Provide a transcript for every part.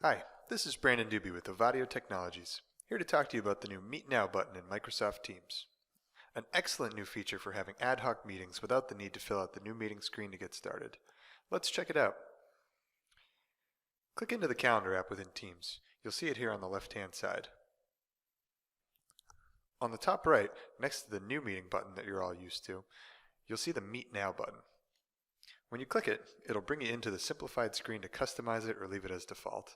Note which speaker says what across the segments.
Speaker 1: Hi, this is Brandon Doobie with Avadio Technologies, here to talk to you about the new Meet Now button in Microsoft Teams. An excellent new feature for having ad hoc meetings without the need to fill out the new meeting screen to get started. Let's check it out. Click into the Calendar app within Teams. You'll see it here on the left-hand side. On the top right, next to the New Meeting button that you're all used to, you'll see the Meet Now button. When you click it, it'll bring you into the simplified screen to customize it or leave it as default.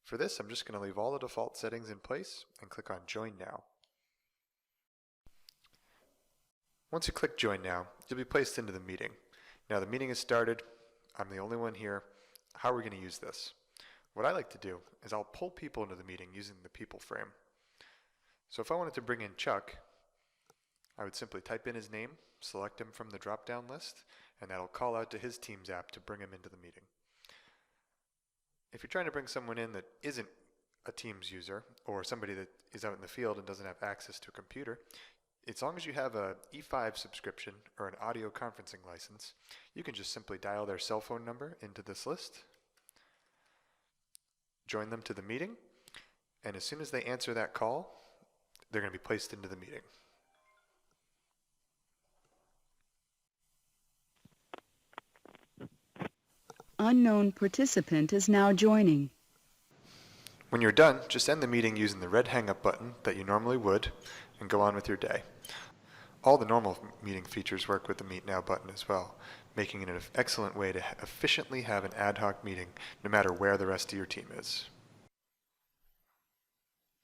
Speaker 1: For this, I'm just going to leave all the default settings in place and click on Join Now. Once you click Join Now, you'll be placed into the meeting. Now the meeting is started. I'm the only one here. How are we going to use this? What I like to do is I'll pull people into the meeting using the people frame. So if I wanted to bring in Chuck, I would simply type in his name, select him from the drop-down list, and that'll call out to his Teams app to bring him into the meeting. If you're trying to bring someone in that isn't a Teams user, or somebody that is out in the field and doesn't have access to a computer, as long as you have a E5 subscription or an audio conferencing license, you can just simply dial their cell phone number into this list, join them to the meeting, and as soon as they answer that call, they're going to be placed into the meeting.
Speaker 2: Unknown participant is now joining.
Speaker 1: When you're done, just end the meeting using the red hang up button that you normally would and go on with your day. All the normal meeting features work with the Meet Now button as well, making it an excellent way to efficiently have an ad hoc meeting no matter where the rest of your team is.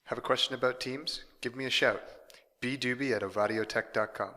Speaker 1: Have a question about Teams? Give me a shout. bdoobie@avadiotech.com.